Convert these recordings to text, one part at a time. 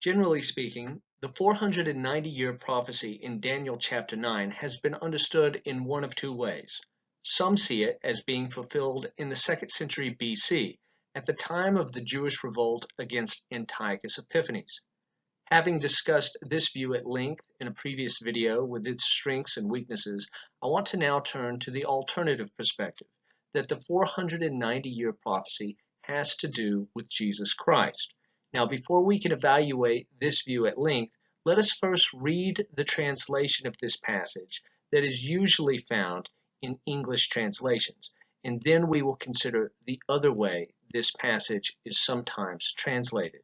Generally speaking, the 490-year prophecy in Daniel chapter 9 has been understood in one of two ways. Some see it as being fulfilled in the 2nd century BC, at the time of the Jewish revolt against Antiochus Epiphanes. Having discussed this view at length in a previous video with its strengths and weaknesses, I want to now turn to the alternative perspective, that the 490-year prophecy has to do with Jesus Christ. Now, before we can evaluate this view at length, let us first read the translation of this passage that is usually found in English translations, and then we will consider the other way this passage is sometimes translated.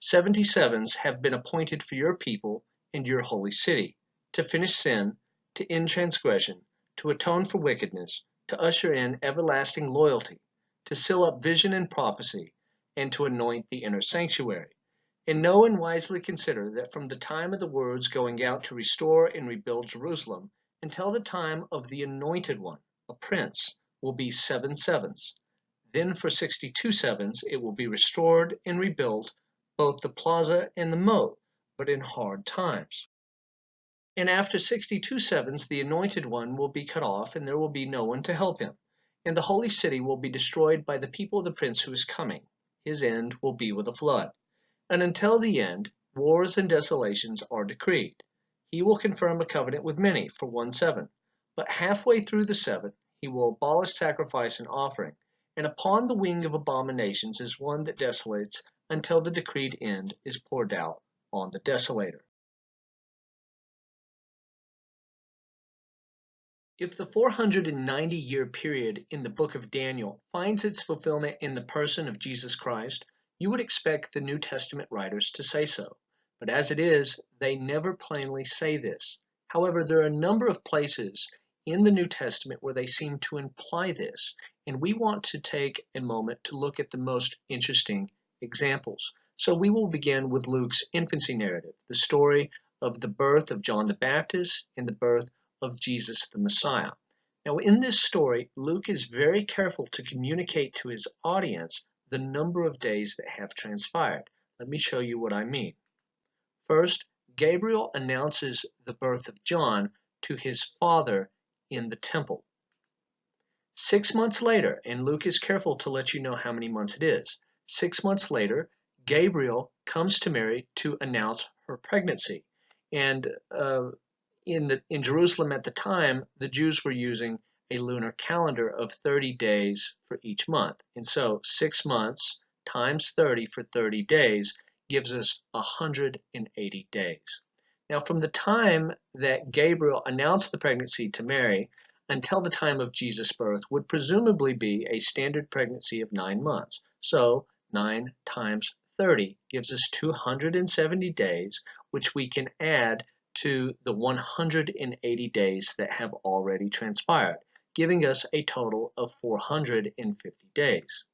77s have been appointed for your people and your holy city, to finish sin, to end transgression, to atone for wickedness, to usher in everlasting loyalty, to seal up vision and prophecy, and to anoint the inner sanctuary. And know and wisely consider that from the time of the words going out to restore and rebuild Jerusalem until the time of the anointed one, a prince, will be 7 sevens. Then for 62 sevens it will be restored and rebuilt, both the plaza and the moat, but in hard times. And after 62 sevens the anointed one will be cut off, and there will be no one to help him. And the holy city will be destroyed by the people of the prince who is coming. His end will be with a flood. And until the end, wars and desolations are decreed. He will confirm a covenant with many for 1 7. But halfway through the 7, he will abolish sacrifice and offering. And upon the wing of abominations is one that desolates until the decreed end is poured out on the desolator. If the 490-year period in the book of Daniel finds its fulfillment in the person of Jesus Christ, you would expect the New Testament writers to say so. But as it is, they never plainly say this. However, there are a number of places in the New Testament where they seem to imply this, and we want to take a moment to look at the most interesting examples. So we will begin with Luke's infancy narrative, the story of the birth of John the Baptist and the birth of Jesus the Messiah. Now, in this story, Luke is very careful to communicate to his audience the number of days that have transpired. Let me show you what I mean. First, Gabriel announces the birth of John to his father in the temple. 6 months later, and Luke is careful to let you know how many months it is. 6 months later, Gabriel comes to Mary to announce her pregnancy. And in Jerusalem at the time, the Jews were using a lunar calendar of 30 days for each month. And so 6 months times 30 for 30 days gives us 180 days. Now, from the time that Gabriel announced the pregnancy to Mary until the time of Jesus' birth would presumably be a standard pregnancy of 9 months. So 9 times 30 gives us 270 days, which we can add to the 180 days that have already transpired, giving us a total of 450 days.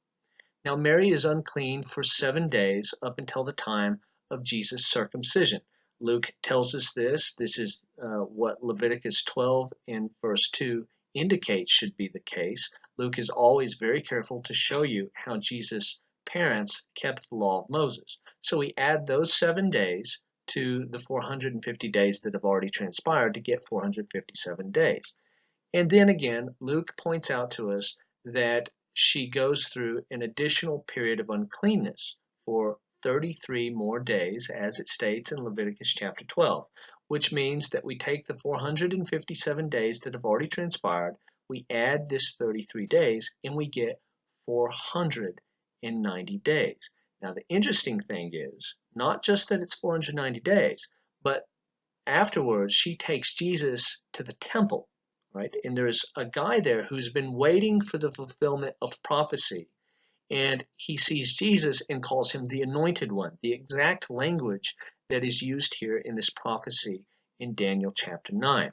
Now, Mary is unclean for 7 days up until the time of Jesus' circumcision. Luke tells us this. This is what Leviticus 12 and verse 2 indicates should be the case. Luke is always very careful to show you how Jesus' parents kept the law of Moses. So we add those 7 days to the 450 days that have already transpired to get 457 days. And then again, Luke points out to us that she goes through an additional period of uncleanness for 33 more days, as it states in Leviticus chapter 12, which means that we take the 457 days that have already transpired, we add this 33 days, and we get 490 days. Now, the interesting thing is not just that it's 490 days, but afterwards she takes Jesus to the temple, right? And there's a guy there who's been waiting for the fulfillment of prophecy, and he sees Jesus and calls him the Anointed One, the exact language that is used here in this prophecy in Daniel chapter 9.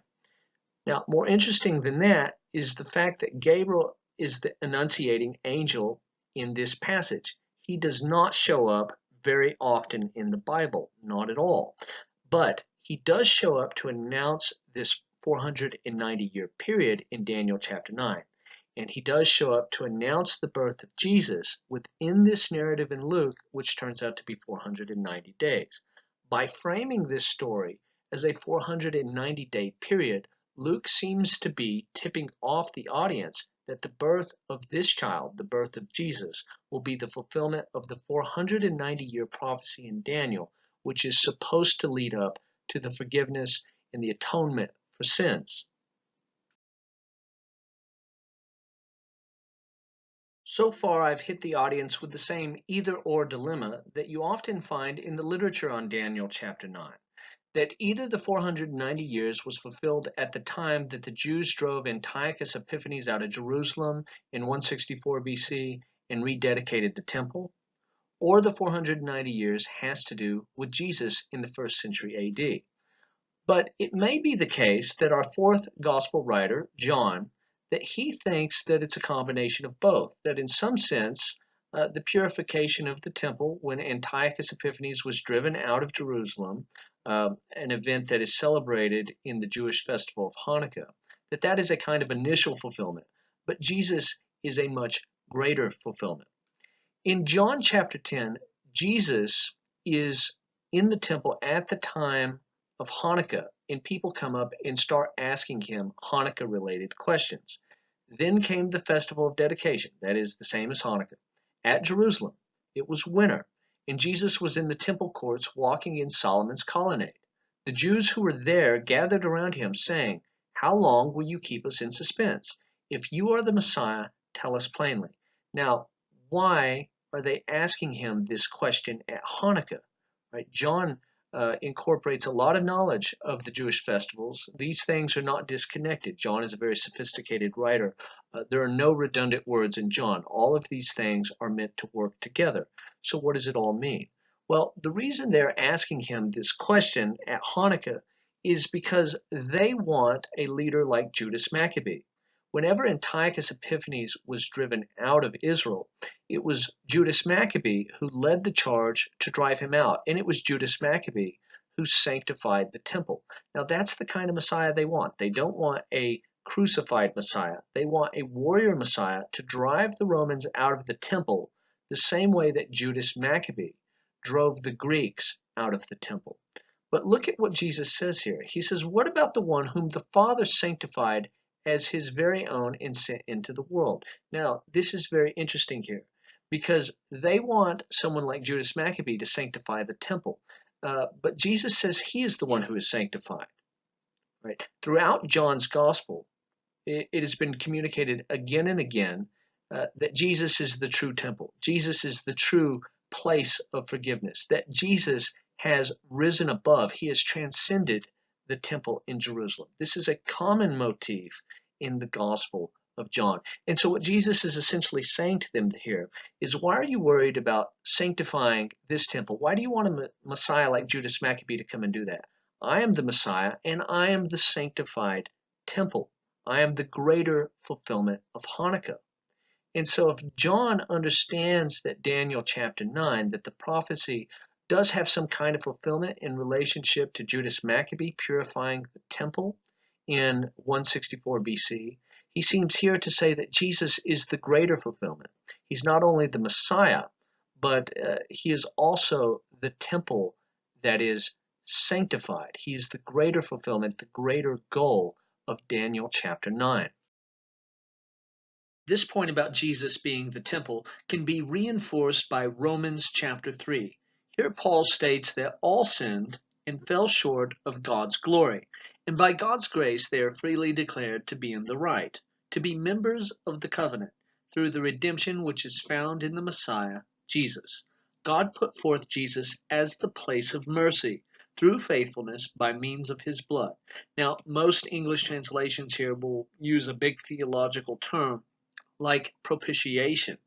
Now, more interesting than that is the fact that Gabriel is the annunciating angel in this passage. He does not show up very often in the Bible, not at all. But he does show up to announce this 490-year period in Daniel chapter 9. And he does show up to announce the birth of Jesus within this narrative in Luke, which turns out to be 490 days. By framing this story as a 490-day period, Luke seems to be tipping off the audience that the birth of this child, the birth of Jesus, will be the fulfillment of the 490-year prophecy in Daniel, which is supposed to lead up to the forgiveness and the atonement for sins. So far, I've hit the audience with the same either-or dilemma that you often find in the literature on Daniel chapter 9, that either the 490 years was fulfilled at the time that the Jews drove Antiochus Epiphanes out of Jerusalem in 164 BC and rededicated the temple, or the 490 years has to do with Jesus in the 1st century AD. But it may be the case that our fourth gospel writer, John, that he thinks that it's a combination of both, that in some sense, the purification of the temple when Antiochus Epiphanes was driven out of Jerusalem, an event that is celebrated in the Jewish festival of Hanukkah, that is a kind of initial fulfillment, but Jesus is a much greater fulfillment. In John chapter 10, Jesus is in the temple at the time of Hanukkah, and people come up and start asking him Hanukkah-related questions. Then came the festival of dedication, that is the same as Hanukkah, at Jerusalem. It was winter, and Jesus was in the temple courts walking in Solomon's colonnade. The Jews who were there gathered around him, saying, "How long will you keep us in suspense? If you are the Messiah, tell us plainly." Now, why are they asking him this question at Hanukkah? Right? John incorporates a lot of knowledge of the Jewish festivals. These things are not disconnected. John is a very sophisticated writer. There are no redundant words in John. All of these things are meant to work together. So what does it all mean? Well, the reason they're asking him this question at Hanukkah is because they want a leader like Judas Maccabee. Whenever Antiochus Epiphanes was driven out of Israel, it was Judas Maccabee who led the charge to drive him out, and it was Judas Maccabee who sanctified the temple. Now, that's the kind of Messiah they want. They don't want a crucified Messiah. They want a warrior Messiah to drive the Romans out of the temple the same way that Judas Maccabee drove the Greeks out of the temple. But look at what Jesus says here. He says, "What about the one whom the Father sanctified as his very own and sent into the world?" Now, this is very interesting here because they want someone like Judas Maccabee to sanctify the temple. But Jesus says he is the one who is sanctified. Right? Throughout John's gospel, it has been communicated again and again that Jesus is the true temple. Jesus is the true place of forgiveness, that Jesus has risen above. He has transcended the temple in Jerusalem. This is a common motif in the Gospel of John. And so what Jesus is essentially saying to them here is, why are you worried about sanctifying this temple? Why do you want a Messiah like Judas Maccabee to come and do that? I am the Messiah, and I am the sanctified temple. I am the greater fulfillment of Hanukkah. And so if John understands that Daniel chapter 9, that the prophecy does have some kind of fulfillment in relationship to Judas Maccabee purifying the temple in 164 BC, he seems here to say that Jesus is the greater fulfillment. He's not only the Messiah, but he is also the temple that is sanctified. He is the greater fulfillment, the greater goal of Daniel chapter 9. This point about Jesus being the temple can be reinforced by Romans chapter 3. Here Paul states that all sinned and fell short of God's glory, and by God's grace they are freely declared to be in the right, to be members of the covenant, through the redemption which is found in the Messiah, Jesus. God put forth Jesus as the place of mercy, through faithfulness by means of his blood. Now, most English translations here will use a big theological term, like propitiation.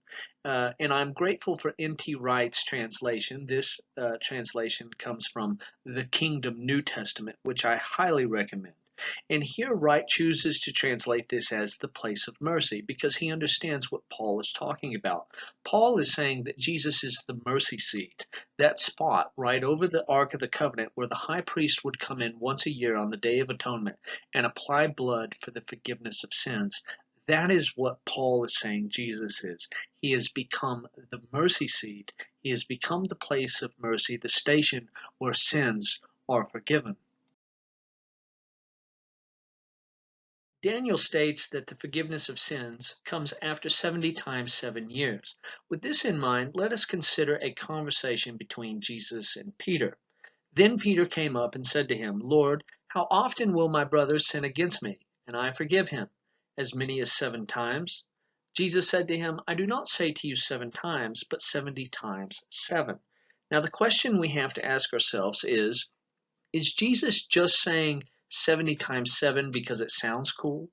And I'm grateful for N.T. Wright's translation. This translation comes from the Kingdom New Testament, which I highly recommend. And here Wright chooses to translate this as the place of mercy because he understands what Paul is talking about. Paul is saying that Jesus is the mercy seat, that spot right over the Ark of the Covenant where the high priest would come in once a year on the Day of Atonement and apply blood for the forgiveness of sins. That is what Paul is saying Jesus is. He has become the mercy seat. He has become the place of mercy, the station where sins are forgiven. Daniel states that the forgiveness of sins comes after 70 times 7 years. With this in mind, let us consider a conversation between Jesus and Peter. Then Peter came up and said to him, Lord, how often will my brother sin against me, and I forgive him? As many as 7 times? Jesus said to him, I do not say to you 7 times, but 70 times 7. Now the question we have to ask ourselves is Jesus just saying 70 times 7 because it sounds cool?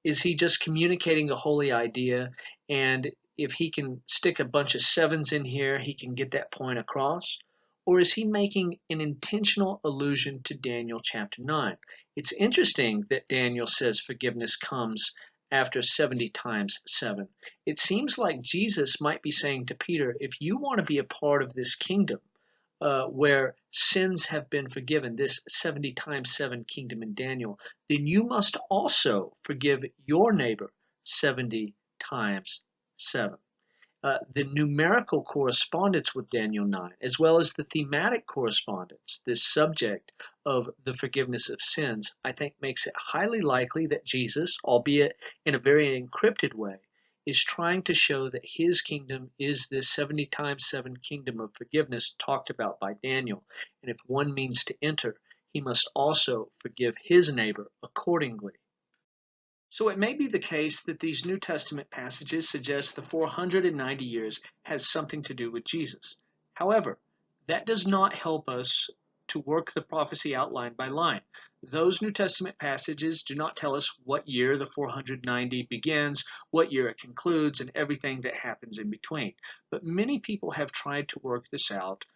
Is he just communicating a holy idea, and if he can stick a bunch of sevens in here, he can get that point across? Or is he making an intentional allusion to Daniel chapter 9? It's interesting that Daniel says forgiveness comes after 70 times 7. It seems like Jesus might be saying to Peter, if you want to be a part of this kingdom, where sins have been forgiven, this 70 times 7 kingdom in Daniel, then you must also forgive your neighbor 70 times 7. The numerical correspondence with Daniel 9, as well as the thematic correspondence, this subject of the forgiveness of sins, I think makes it highly likely that Jesus, albeit in a very encrypted way, is trying to show that his kingdom is this 70 times 7 kingdom of forgiveness talked about by Daniel. And if one means to enter, he must also forgive his neighbor accordingly. So it may be the case that these New Testament passages suggest the 490 years has something to do with Jesus. However, that does not help us to work the prophecy out line by line. Those New Testament passages do not tell us what year the 490 begins, what year it concludes, and everything that happens in between. But many people have tried to work this out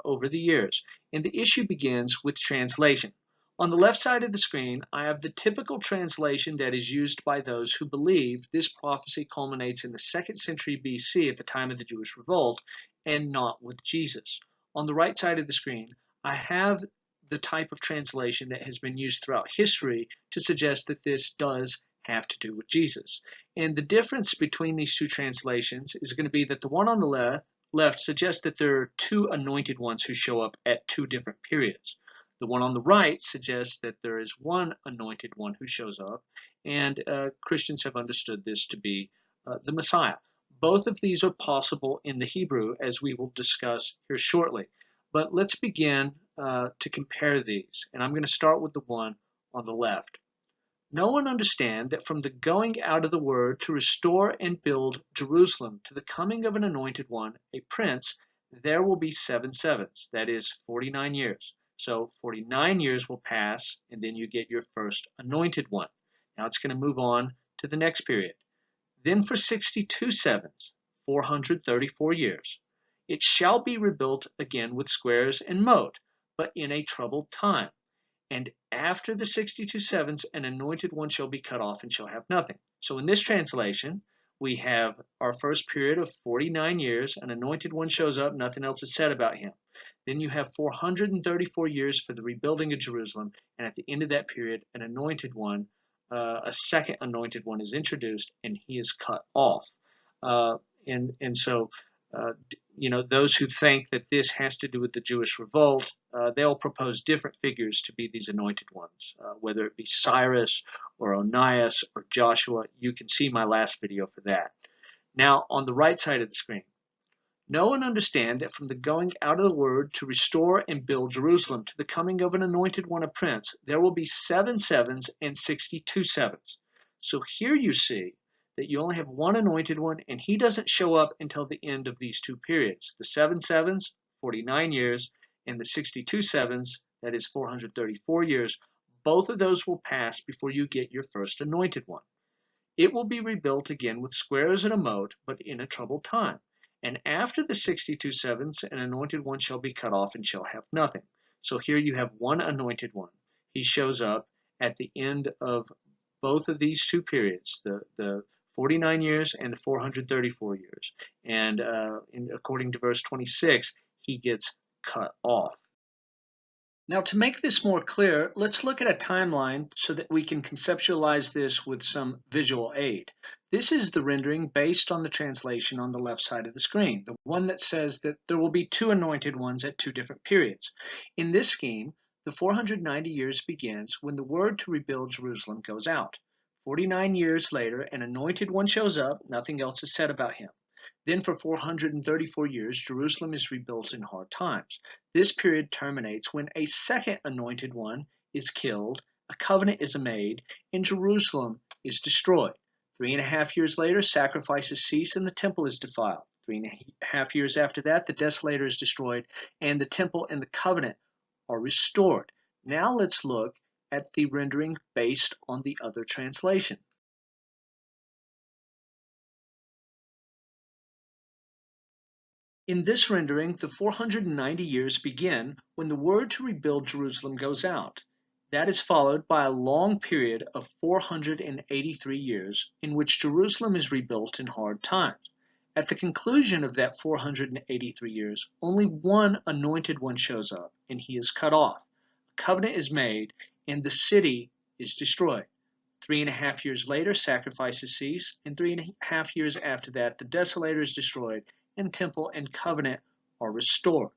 over the years. And the issue begins with translation. On the left side of the screen, I have the typical translation that is used by those who believe this prophecy culminates in the 2nd century BC at the time of the Jewish revolt and not with Jesus. On the right side of the screen, I have the type of translation that has been used throughout history to suggest that this does have to do with Jesus. And the difference between these two translations is going to be that the one on the left suggests that there are 2 anointed ones who show up at 2 different periods. The one on the right suggests that there is one anointed one who shows up, and Christians have understood this to be the Messiah. Both of these are possible in the Hebrew, as we will discuss here shortly. But let's begin to compare these, and I'm going to start with the one on the left. Know and understand that from the going out of the word to restore and build Jerusalem to the coming of an anointed one, a prince, there will be 7 sevens, that is 49 years. So 49 years will pass, and then you get your first anointed one. Now it's going to move on to the next period. Then for 62 sevens, 434 years, it shall be rebuilt again with squares and moat, but in a troubled time. And after the 62 sevens, an anointed one shall be cut off and shall have nothing. So in this translation, we have our first period of 49 years, an anointed one shows up, nothing else is said about him. Then you have 434 years for the rebuilding of Jerusalem, and at the end of that period, an anointed one, a second anointed one is introduced, and he is cut off. So those who think that this has to do with the Jewish revolt, they'll propose different figures to be these anointed ones, whether it be Cyrus or Onias or Joshua. You can see my last video for that. Now, on the right side of the screen, know and understand that from the going out of the word to restore and build Jerusalem to the coming of an anointed one, a prince, there will be 7 sevens and 62 sevens. So here you see that you only have one anointed one, and he doesn't show up until the end of these 2 periods. The 7 sevens, 49 years, and the 62 sevens, that is 434 years. Both of those will pass before you get your first anointed one. It will be rebuilt again with squares and a moat, but in a troubled time. And after the 62 sevens, an anointed one shall be cut off and shall have nothing. So here you have one anointed one. He shows up at the end of both of these 2 periods, the 49 years and the 434 years. And according to verse 26, he gets cut off. Now, to make this more clear, let's look at a timeline so that we can conceptualize this with some visual aid. This is the rendering based on the translation on the left side of the screen, the one that says that there will be two anointed ones at two different periods. In this scheme, the 490 years begins when the word to rebuild Jerusalem goes out. 49 years later, an anointed one shows up, nothing else is said about him. Then for 434 years, Jerusalem is rebuilt in hard times. This period terminates when a second anointed one is killed, a covenant is made, and Jerusalem is destroyed. 3.5 years later, sacrifices cease and the temple is defiled. 3.5 years after that, the desolator is destroyed, and the temple and the covenant are restored. Now let's look at the rendering based on the other translation. In this rendering, the 490 years begin when the word to rebuild Jerusalem goes out. That is followed by a long period of 483 years in which Jerusalem is rebuilt in hard times. At the conclusion of that 483 years, only one anointed one shows up, and he is cut off. A covenant is made, and the city is destroyed. 3.5 years later, sacrifices cease, and 3.5 years after that, the desolator is destroyed, and temple and covenant are restored.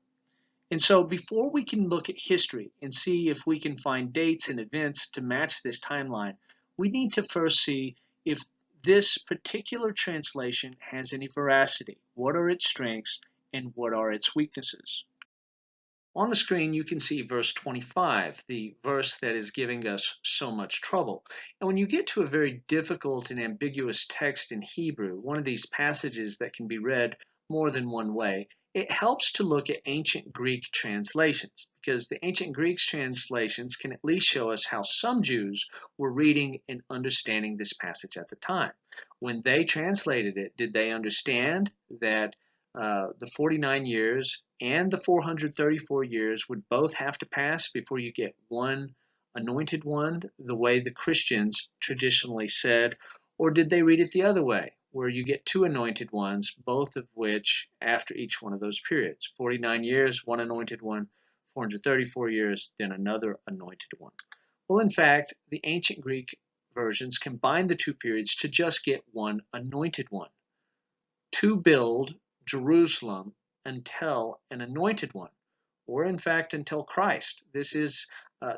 And so before we can look at history and see if we can find dates and events to match this timeline, we need to first see if this particular translation has any veracity. What are its strengths and what are its weaknesses? On the screen, you can see verse 25, the verse that is giving us so much trouble. And when you get to a very difficult and ambiguous text in Hebrew, one of these passages that can be read more than one way, it helps to look at ancient Greek translations, because the ancient Greek translations can at least show us how some Jews were reading and understanding this passage at the time. When they translated it, did they understand that the 49 years and the 434 years would both have to pass before you get one anointed one, the way the Christians traditionally said, or did they read it the other way, where you get two anointed ones, both of which after each one of those periods? 49 years, one anointed one, 434 years, then another anointed one. Well, in fact, the ancient Greek versions combine the two periods to just get one anointed one. To build Jerusalem until an anointed one, or in fact until Christ. This is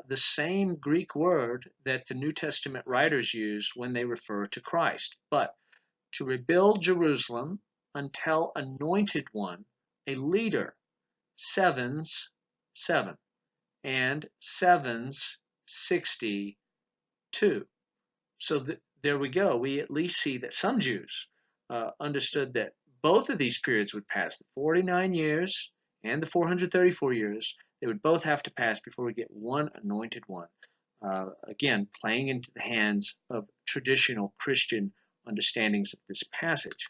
the same Greek word that the New Testament writers use when they refer to Christ. But to rebuild Jerusalem until anointed one, a leader, sevens, 7, and sevens, 62. So there we go. We at least see that some Jews understood that both of these periods would pass, the 49 years and the 434 years. They would both have to pass before we get one anointed one. Again, playing into the hands of traditional Christian understandings of this passage.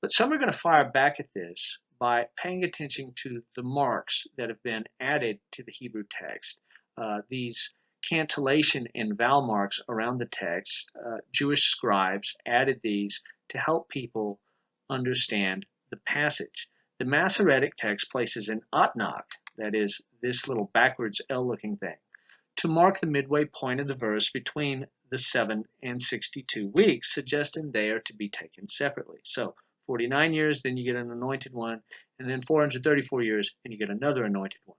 But some are going to fire back at this by paying attention to the marks that have been added to the Hebrew text. These cantillation and vowel marks around the text, Jewish scribes added these to help people understand the passage. The Masoretic text places an atnach, that is this little backwards L-looking thing, to mark the midway point of the verse between the 7 and 62 weeks, suggesting they are to be taken separately. So 49 years, then you get an anointed one, and then 434 years, and you get another anointed one.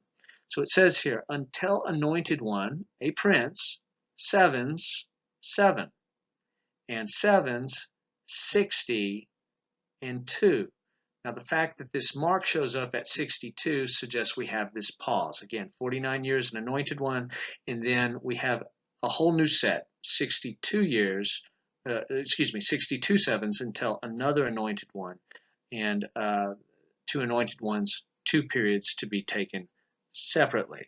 So it says here, until anointed one, a prince, sevens, 7, and sevens, 60, and 2. Now the fact that this mark shows up at 62 suggests we have this pause. Again, 49 years, an anointed one, and then we have a whole new set, 62 years, 62 sevens until another anointed one, and two anointed ones, 2 periods to be taken separately.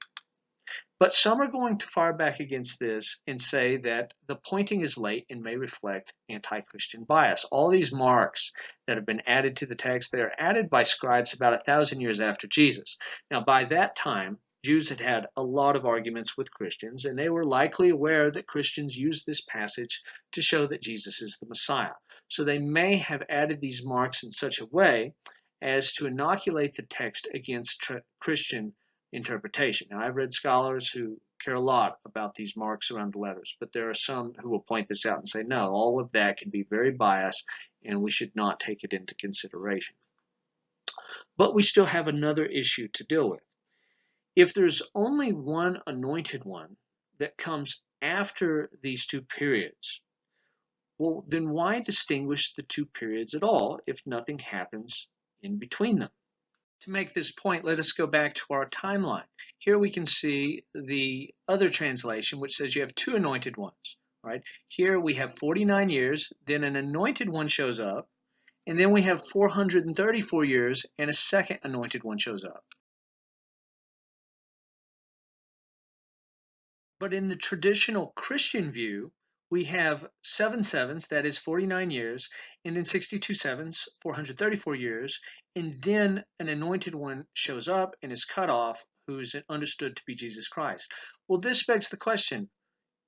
But some are going to fire back against this and say that the pointing is late and may reflect anti-Christian bias. All these marks that have been added to the text, they are added by scribes about 1,000 years after Jesus. Now, by that time, Jews had had a lot of arguments with Christians, and they were likely aware that Christians used this passage to show that Jesus is the Messiah. So they may have added these marks in such a way as to inoculate the text against Christian interpretation. Now, I've read scholars who care a lot about these marks around the letters, but there are some who will point this out and say, no, all of that can be very biased and we should not take it into consideration. But we still have another issue to deal with. If there's only one anointed one that comes after these two periods, well, then why distinguish the two periods at all if nothing happens in between them? To make this point, let us go back to our timeline. Here we can see the other translation, which says you have two anointed ones. Right? Here we have 49 years, then an anointed one shows up, and then we have 434 years, and a second anointed one shows up. But in the traditional Christian view, we have 7 sevens, that is 49 years, and then 62 sevens, 434 years, and then an anointed one shows up and is cut off, who is understood to be Jesus Christ. Well, this begs the question,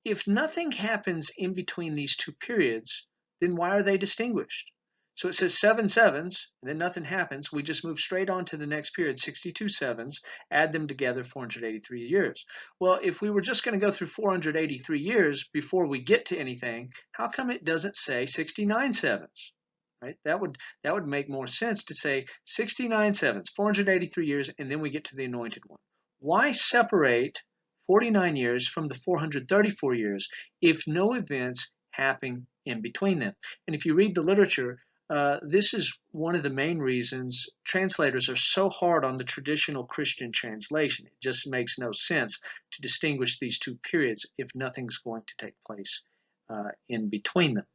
if nothing happens in between these two periods, then why are they distinguished? So it says 7 sevens, and then nothing happens. We just move straight on to the next period, 62 sevens, add them together, 483 years. Well, if we were just going to go through 483 years before we get to anything, how come it doesn't say 69 sevens? Right? That would make more sense to say 69 sevens, 483 years, and then we get to the anointed one. Why separate 49 years from the 434 years if no events happen in between them? And if you read the literature, this is one of the main reasons translators are so hard on the traditional Christian translation. It just makes no sense to distinguish these two periods if nothing's going to take place in between them.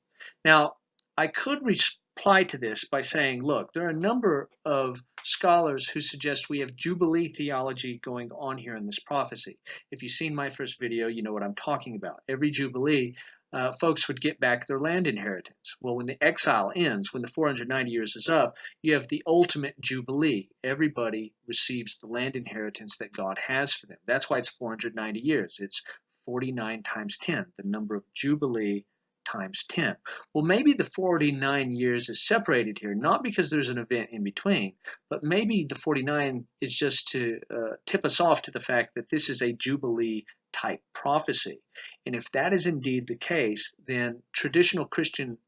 Now, I could reply to this by saying, look, there are a number of scholars who suggest we have Jubilee theology going on here in this prophecy. If you've seen my first video, you know what I'm talking about. Every Jubilee, folks would get back their land inheritance. Well, when the exile ends, when the 490 years is up, you have the ultimate Jubilee. Everybody receives the land inheritance that God has for them. That's why it's 490 years. It's 49 times 10, the number of Jubilee times 10. Well, maybe the 49 years is separated here, not because there's an event in between, but maybe the 49 is just to tip us off to the fact that this is a Jubilee type prophecy. And if that is indeed the case, then traditional Christian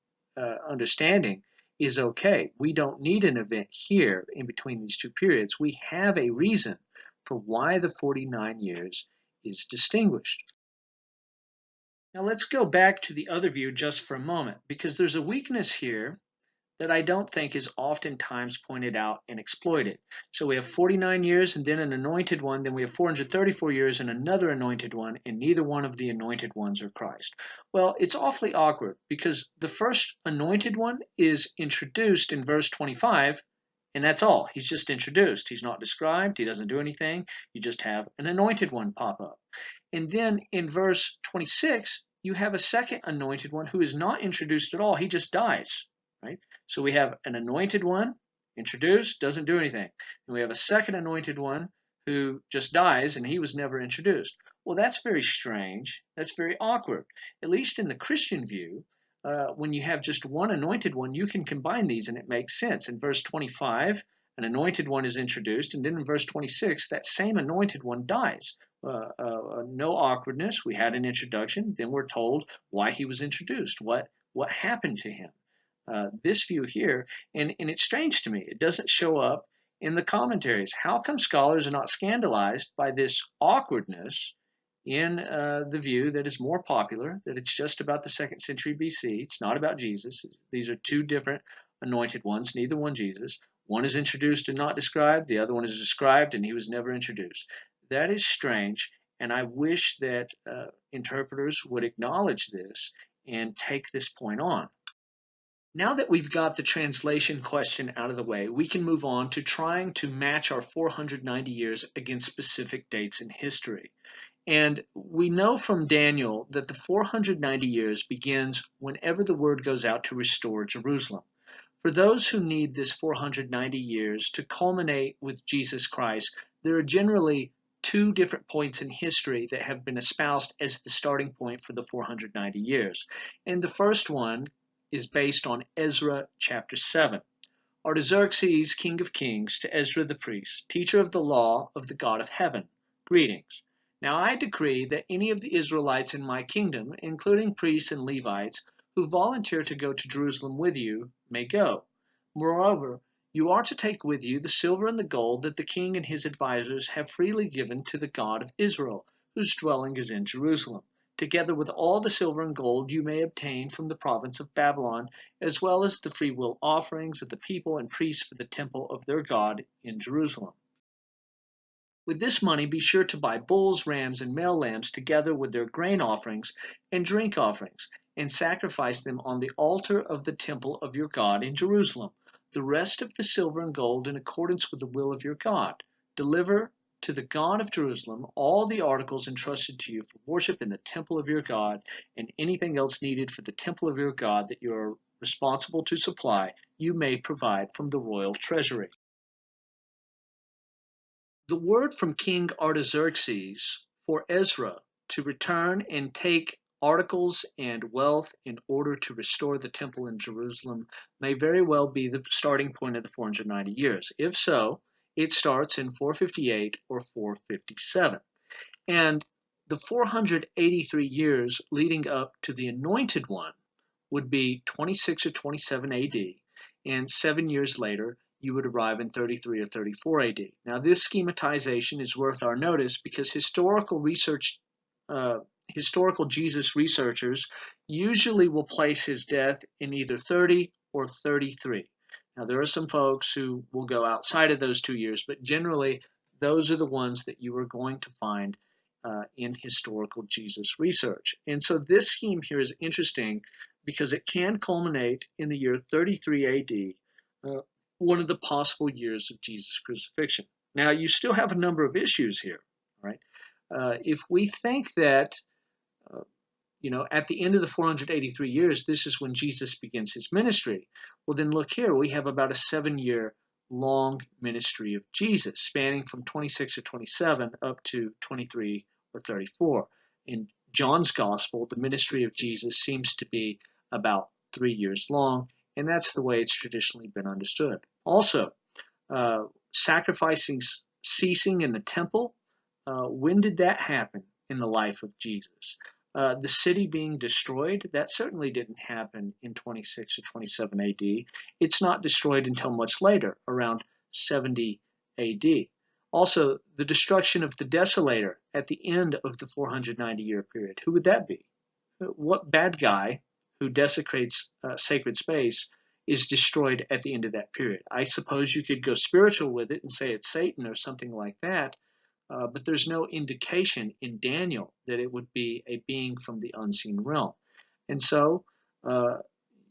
understanding is okay. We don't need an event here in between these two periods. We have a reason for why the 49 years is distinguished. Now let's go back to the other view just for a moment, because there's a weakness here that I don't think is oftentimes pointed out and exploited. So we have 49 years and then an anointed one, then we have 434 years and another anointed one, and neither one of the anointed ones are Christ. Well, it's awfully awkward because the first anointed one is introduced in verse 25, and that's all. He's just introduced. He's not described. He doesn't do anything. You just have an anointed one pop up. And then in verse 26, you have a second anointed one who is not introduced at all. He just dies, right? So we have an anointed one introduced, doesn't do anything. And we have a second anointed one who just dies, and he was never introduced. Well, that's very strange. That's very awkward. At least in the Christian view, when you have just one anointed one, you can combine these and it makes sense. In verse 25, an anointed one is introduced, and then in verse 26, that same anointed one dies. No awkwardness. We had an introduction, then we're told why he was introduced, what happened to him. This view here, and it's strange to me, it doesn't show up in the commentaries. How come scholars are not scandalized by this awkwardness in the view that is more popular, that it's just about the 2nd century BC, it's not about Jesus. These are two different anointed ones, neither one Jesus. One is introduced and not described, the other one is described and he was never introduced. That is strange, and I wish that interpreters would acknowledge this and take this point on. Now that we've got the translation question out of the way, we can move on to trying to match our 490 years against specific dates in history. And we know from Daniel that the 490 years begins whenever the word goes out to restore Jerusalem. For those who need this 490 years to culminate with Jesus Christ, there are generally two different points in history that have been espoused as the starting point for the 490 years. And the first one is based on Ezra chapter 7. Artaxerxes, king of kings, to Ezra the priest, teacher of the law of the God of heaven, Greetings. Now I decree that any of the Israelites in my kingdom, including priests and Levites, who volunteer to go to Jerusalem with you, may go. Moreover, you are to take with you the silver and the gold that the king and his advisers have freely given to the God of Israel, whose dwelling is in Jerusalem, together with all the silver and gold you may obtain from the province of Babylon, as well as the freewill offerings of the people and priests for the temple of their God in Jerusalem. With this money be sure to buy bulls, rams, and male lambs together with their grain offerings and drink offerings, and sacrifice them on the altar of the temple of your God in Jerusalem. The rest of the silver and gold in accordance with the will of your God. Deliver to the God of Jerusalem all the articles entrusted to you for worship in the temple of your God, and anything else needed for the temple of your God that you are responsible to supply, you may provide from the royal treasury. The word from King Artaxerxes for Ezra to return and take articles and wealth in order to restore the temple in Jerusalem may very well be the starting point of the 490 years. If so, it starts in 458 or 457. And the 483 years leading up to the Anointed One would be 26 or 27 AD, and 7 years later, you would arrive in 33 or 34 AD. Now, this schematization is worth our notice because historical Jesus researchers usually will place his death in either 30 or 33. Now, there are some folks who will go outside of those 2 years, but generally, those are the ones that you are going to find in historical Jesus research. And so this scheme here is interesting because it can culminate in the year 33 AD, one of the possible years of Jesus' crucifixion. Now, you still have a number of issues here, right? If we think that, at the end of the 483 years, this is when Jesus begins his ministry, well, then look here, we have about a 7-year long ministry of Jesus, spanning from 26 or 27 up to 23 or 34. In John's Gospel, the ministry of Jesus seems to be about 3 years long, and that's the way it's traditionally been understood. Also, sacrificing ceasing in the temple, when did that happen in the life of Jesus? The city being destroyed, that certainly didn't happen in 26 or 27 AD. It's not destroyed until much later, around 70 AD. Also, the destruction of the desolator at the end of the 490-year period. Who would that be? What bad guy who desecrates sacred space is destroyed at the end of that period? I suppose you could go spiritual with it and say it's Satan or something like that, but there's no indication in Daniel that it would be a being from the unseen realm. And so,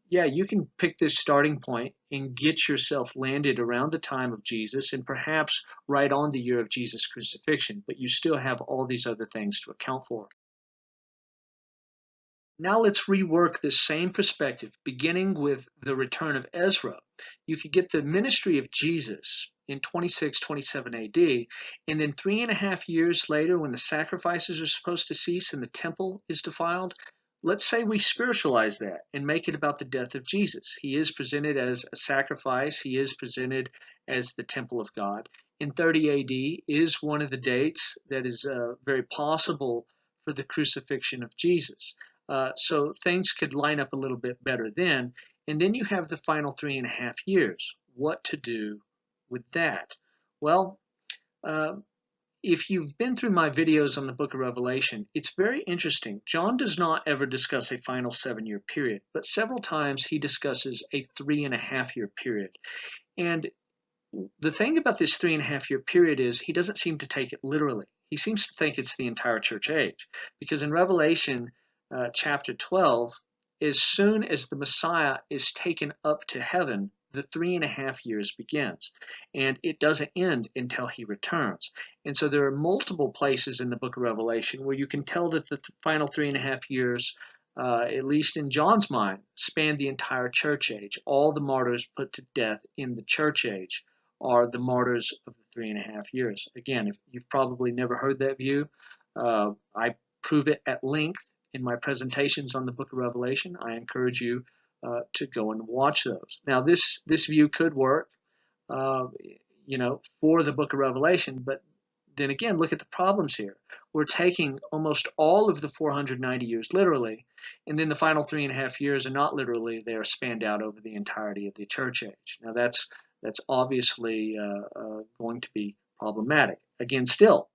you can pick this starting point and get yourself landed around the time of Jesus and perhaps right on the year of Jesus' crucifixion, but you still have all these other things to account for. Now let's rework this same perspective, beginning with the return of Ezra. You could get the ministry of Jesus in 26, 27 AD, and then 3.5 years later, when the sacrifices are supposed to cease and the temple is defiled, let's say we spiritualize that and make it about the death of Jesus. He is presented as a sacrifice. He is presented as the temple of God. In 30 AD is one of the dates that is very possible for the crucifixion of Jesus. So things could line up a little bit better then. And then you have the final 3.5 years. What to do with that? Well, if you've been through my videos on the book of Revelation, it's very interesting. John does not ever discuss a final 7-year period, but several times he discusses a 3.5-year period. And the thing about this 3.5-year period is he doesn't seem to take it literally. He seems to think it's the entire church age, because in Revelation chapter 12, as soon as the Messiah is taken up to heaven, the 3.5 years begins, and it doesn't end until he returns. And so there are multiple places in the book of Revelation where you can tell that the final 3.5 years, at least in John's mind, span the entire church age. All the martyrs put to death in the church age are the martyrs of the 3.5 years. Again, if you've probably never heard that view, I prove it at length in my presentations on the book of Revelation. I encourage you to go and watch those. Now, this view could work, for the book of Revelation, but then again, look at the problems here. We're taking almost all of the 490 years literally, and then the final 3.5 years are not literally. They are spanned out over the entirety of the church age. Now that's obviously going to be problematic. Again, still,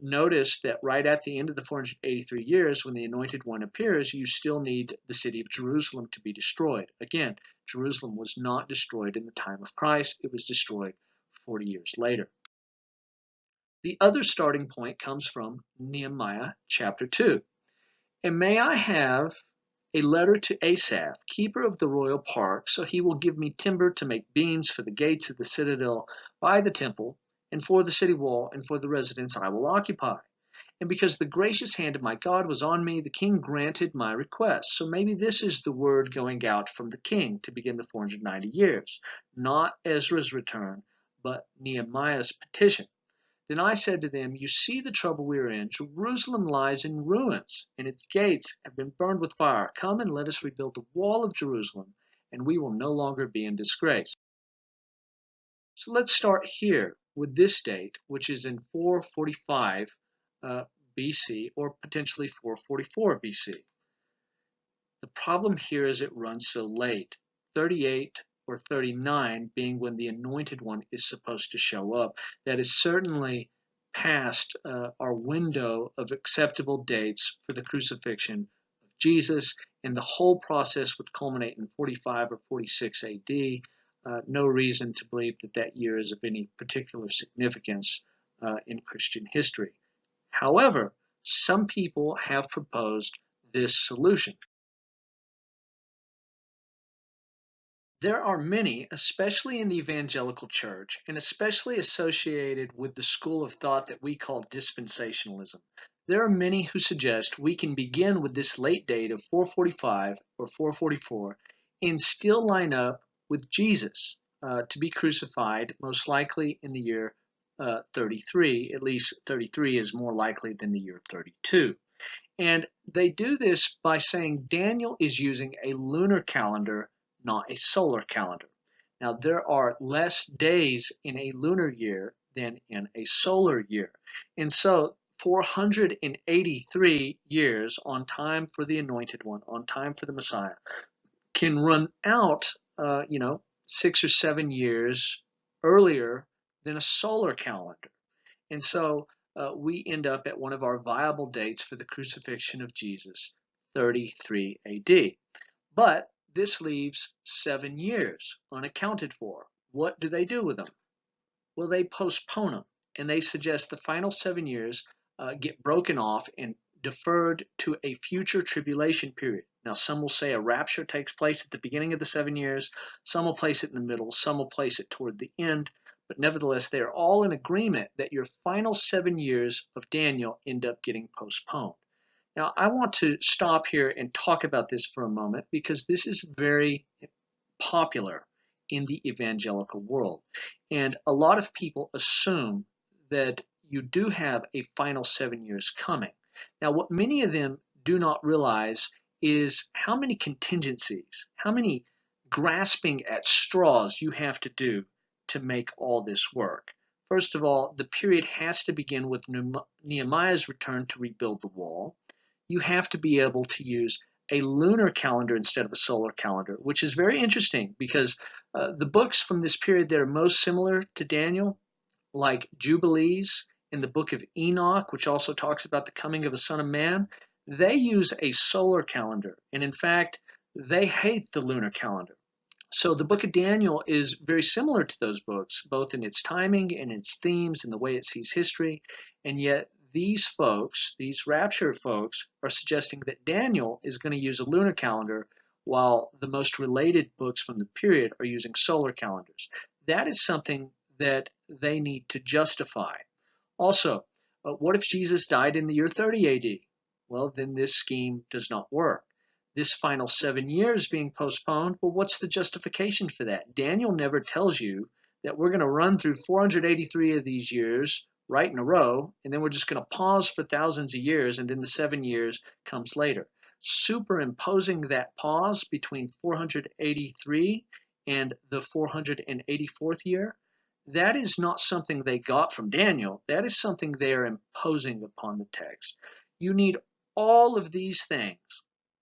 notice that right at the end of the 483 years, when the Anointed One appears, you still need the city of Jerusalem to be destroyed. Again, Jerusalem was not destroyed in the time of Christ. It was destroyed 40 years later. The other starting point comes from Nehemiah chapter 2. And may I have a letter to Asaph, keeper of the royal park, so he will give me timber to make beams for the gates of the citadel by the temple, and for the city wall, and for the residence I will occupy. And because the gracious hand of my God was on me, the king granted my request. So maybe this is the word going out from the king to begin the 490 years. Not Ezra's return, but Nehemiah's petition. Then I said to them, you see the trouble we are in. Jerusalem lies in ruins, and its gates have been burned with fire. Come and let us rebuild the wall of Jerusalem, and we will no longer be in disgrace. So let's start here with this date, which is in 445 BC, or potentially 444 BC. The problem here is it runs so late, 38 or 39 being when the Anointed One is supposed to show up. That is certainly past our window of acceptable dates for the crucifixion of Jesus, and the whole process would culminate in 45 or 46 AD. No reason to believe that that year is of any particular significance in Christian history. However, some people have proposed this solution. There are many, especially in the evangelical church, and especially associated with the school of thought that we call dispensationalism. There are many who suggest we can begin with this late date of 445 or 444 and still line up with Jesus to be crucified, most likely in the year 33. At least 33 is more likely than the year 32. And they do this by saying Daniel is using a lunar calendar, not a solar calendar. Now, there are less days in a lunar year than in a solar year. And so 483 years on time for the Anointed One, on time for the Messiah, can run out, 6 or 7 years earlier than a solar calendar. And so we end up at one of our viable dates for the crucifixion of Jesus, 33 AD. But this leaves 7 years unaccounted for. What do they do with them? Well, they postpone them, and they suggest the final 7 years get broken off and deferred to a future tribulation period. Now, some will say a rapture takes place at the beginning of the 7 years. Some will place it in the middle. Some will place it toward the end. But nevertheless, they are all in agreement that your final 7 years of Daniel end up getting postponed. Now, I want to stop here and talk about this for a moment because this is very popular in the evangelical world. And a lot of people assume that you do have a final 7 years coming. Now, what many of them do not realize is how many contingencies, how many grasping at straws you have to do to make all this work. First of all, the period has to begin with Nehemiah's return to rebuild the wall. You have to be able to use a lunar calendar instead of a solar calendar, which is very interesting because the books from this period that are most similar to Daniel, like Jubilees in the book of Enoch, which also talks about the coming of the Son of Man, they use a solar calendar. And in fact, they hate the lunar calendar. So the book of Daniel is very similar to those books, both in its timing and its themes and the way it sees history. And yet these folks, these rapture folks, are suggesting that Daniel is going to use a lunar calendar while the most related books from the period are using solar calendars. That is something that they need to justify. Also, what if Jesus died in the year 30 AD? Well, then this scheme does not work. This final 7 years being postponed, well, what's the justification for that? Daniel never tells you that we're going to run through 483 of these years right in a row, and then we're just going to pause for thousands of years, and then the 7 years comes later. Superimposing that pause between 483 and the 484th year, that is not something they got from Daniel. That is something they are imposing upon the text. You need all of these things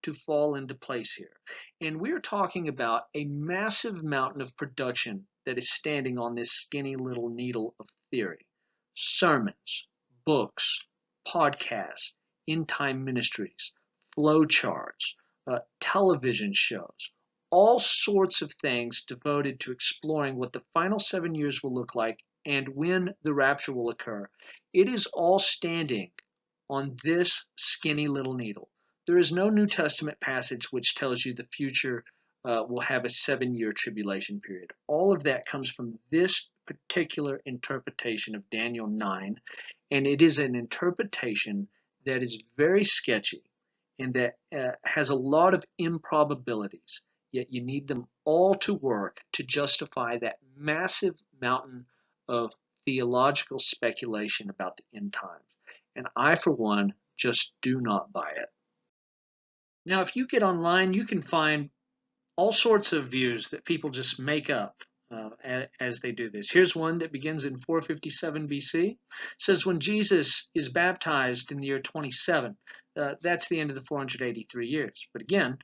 to fall into place here. And we're talking about a massive mountain of production that is standing on this skinny little needle of theory. Sermons, books, podcasts, end-time ministries, flowcharts, television shows, all sorts of things devoted to exploring what the final 7 years will look like and when the rapture will occur. It is all standing on this skinny little needle. There is no New Testament passage which tells you the future will have a 7-year tribulation period. All of that comes from this particular interpretation of Daniel 9, and it is an interpretation that is very sketchy and that has a lot of improbabilities, yet you need them all to work to justify that massive mountain of theological speculation about the end times. And I, for one, just do not buy it. Now, if you get online, you can find all sorts of views that people just make up as they do this. Here's one that begins in 457 BC. It says, when Jesus is baptized in the year 27, that's the end of the 483 years. But again,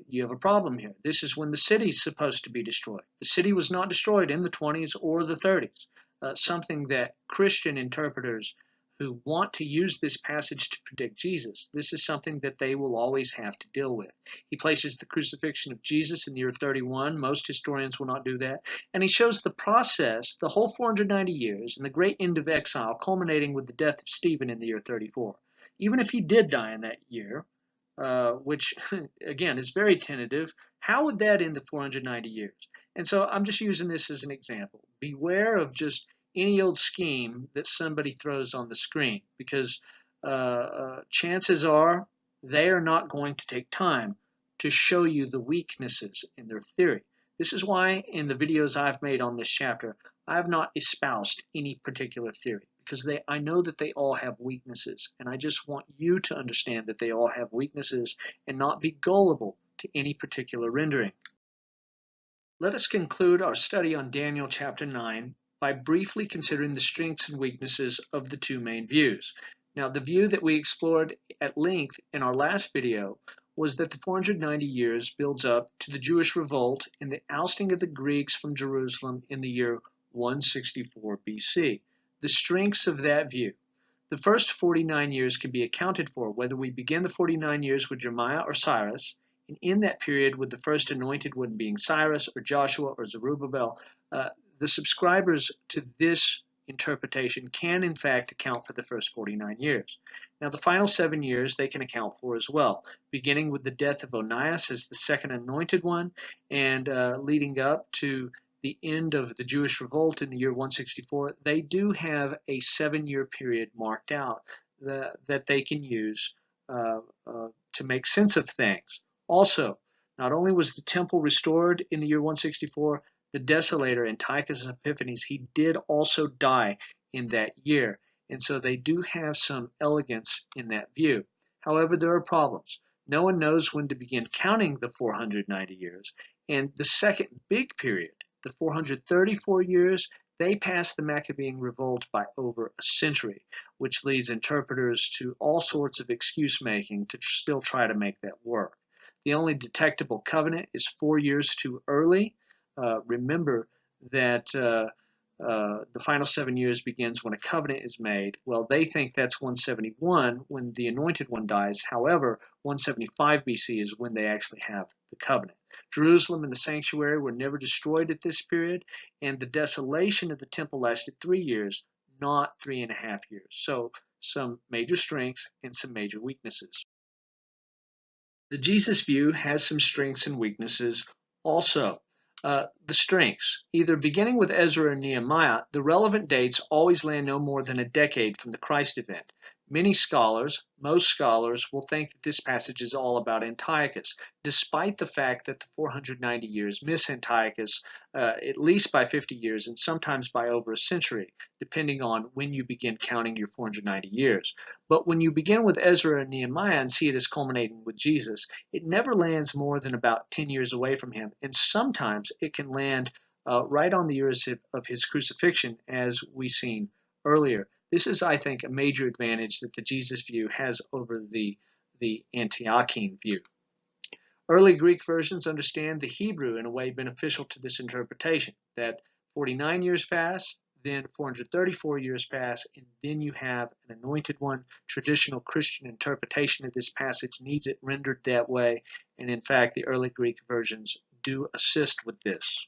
you have a problem here. This is when the city's supposed to be destroyed. The city was not destroyed in the 20s or the 30s, something that Christian interpreters who want to use this passage to predict Jesus, this is something that they will always have to deal with. He places the crucifixion of Jesus in the year 31. Most historians will not do that. And he shows the process, the whole 490 years, and the great end of exile, culminating with the death of Stephen in the year 34. Even if he did die in that year, which, again, is very tentative, how would that end the 490 years? And so I'm just using this as an example. Beware of just any old scheme that somebody throws on the screen, because chances are they are not going to take time to show you the weaknesses in their theory. This is why in the videos I've made on this chapter, I have not espoused any particular theory, because I know that they all have weaknesses, and I just want you to understand that they all have weaknesses and not be gullible to any particular rendering. Let us conclude our study on Daniel chapter 9 by briefly considering the strengths and weaknesses of the two main views. Now, the view that we explored at length in our last video was that the 490 years builds up to the Jewish revolt and the ousting of the Greeks from Jerusalem in the year 164 BC. The strengths of that view. The first 49 years can be accounted for whether we begin the 49 years with Jeremiah or Cyrus, and in that period with the first anointed one being Cyrus or Joshua or Zerubbabel. The subscribers to this interpretation can in fact account for the first 49 years. Now the final 7 years they can account for as well, beginning with the death of Onias as the second anointed one and leading up to the end of the Jewish revolt in the year 164. They do have a 7-year period marked out that they can use to make sense of things. Also, not only was the temple restored in the year 164, the desolator Antiochus Epiphanes, he did also die in that year, and so they do have some elegance in that view. However, there are problems. No one knows when to begin counting the 490 years, and the second big period, the 434 years, they passed the Maccabean revolt by over a century, which leads interpreters to all sorts of excuse-making to still try to make that work. The only detectable covenant is 4 years too early. Remember that the final 7 years begins when a covenant is made. Well, they think that's 171 when the anointed one dies. However, 175 BC is when they actually have the covenant. Jerusalem and the sanctuary were never destroyed at this period, and the desolation of the temple lasted 3 years, not 3.5 years. So some major strengths and some major weaknesses. The Jesus view has some strengths and weaknesses also. The strengths, either beginning with Ezra and Nehemiah, the relevant dates always land no more than a decade from the Christ event. Many scholars, most scholars, will think that this passage is all about Antiochus, despite the fact that the 490 years miss Antiochus at least by 50 years and sometimes by over a century, depending on when you begin counting your 490 years. But when you begin with Ezra and Nehemiah and see it as culminating with Jesus, it never lands more than about 10 years away from him, and sometimes it can land right on the years of his crucifixion, as we seen earlier. This is, I think, a major advantage that the Jesus view has over the Antiochian view. Early Greek versions understand the Hebrew in a way beneficial to this interpretation, that 49 years pass, then 434 years pass, and then you have an anointed one. Traditional Christian interpretation of this passage needs it rendered that way, and in fact, the early Greek versions do assist with this.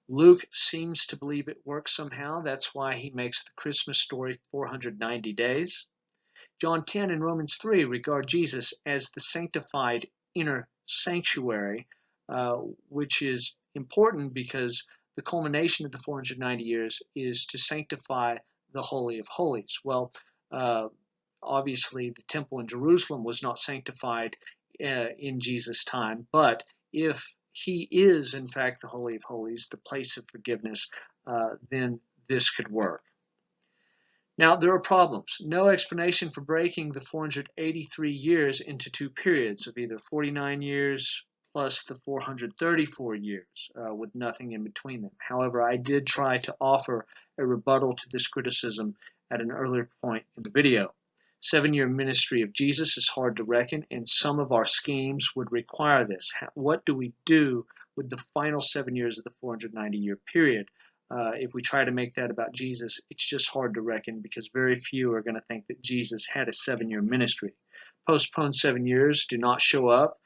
Luke seems to believe it works somehow. That's why he makes the Christmas story 490 days. John 10 and Romans 3 regard Jesus as the sanctified inner sanctuary, which is important because the culmination of the 490 years is to sanctify the Holy of Holies. Well, obviously the temple in Jerusalem was not sanctified in Jesus' time, but if he is in fact the Holy of Holies, the place of forgiveness, then this could work. Now, there are problems. No explanation for breaking the 483 years into two periods of either 49 years plus the 434 years, with nothing in between them. However, I did try to offer a rebuttal to this criticism at an earlier point in the video. 7-year ministry of Jesus is hard to reckon, and some of our schemes would require this. What do we do with the final 7 years of the 490-year period? If we try to make that about Jesus, it's just hard to reckon because very few are going to think that Jesus had a 7-year ministry. Postponed 7 years do not show up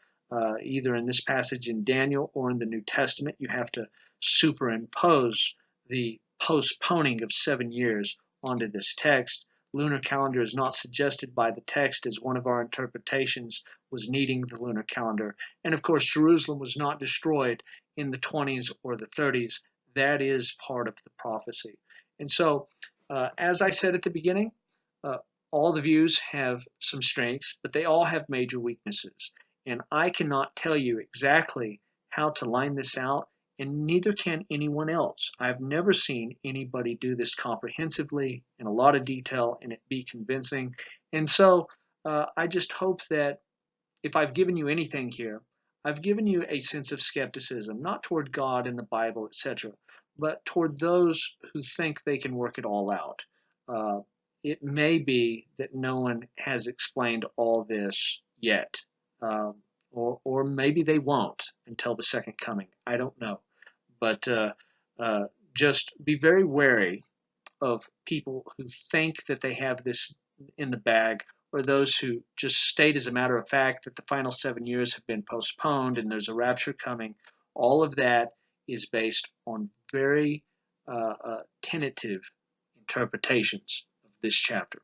either in this passage in Daniel or in the New Testament. You have to superimpose the postponing of 7 years onto this text. Lunar calendar is not suggested by the text as one of our interpretations was needing the lunar calendar. And of course, Jerusalem was not destroyed in the 20s or the 30s. That is part of the prophecy. And so, as I said at the beginning, all the views have some strengths, but they all have major weaknesses. And I cannot tell you exactly how to line this out, and neither can anyone else. I've never seen anybody do this comprehensively in a lot of detail and it be convincing. And so I just hope that if I've given you anything here, I've given you a sense of skepticism, not toward God and the Bible, etc., but toward those who think they can work it all out. It may be that no one has explained all this yet, or maybe they won't until the second coming. I don't know. But just be very wary of people who think that they have this in the bag, or those who just state as a matter of fact that the final 7 years have been postponed and there's a rapture coming. All of that is based on very tentative interpretations of this chapter.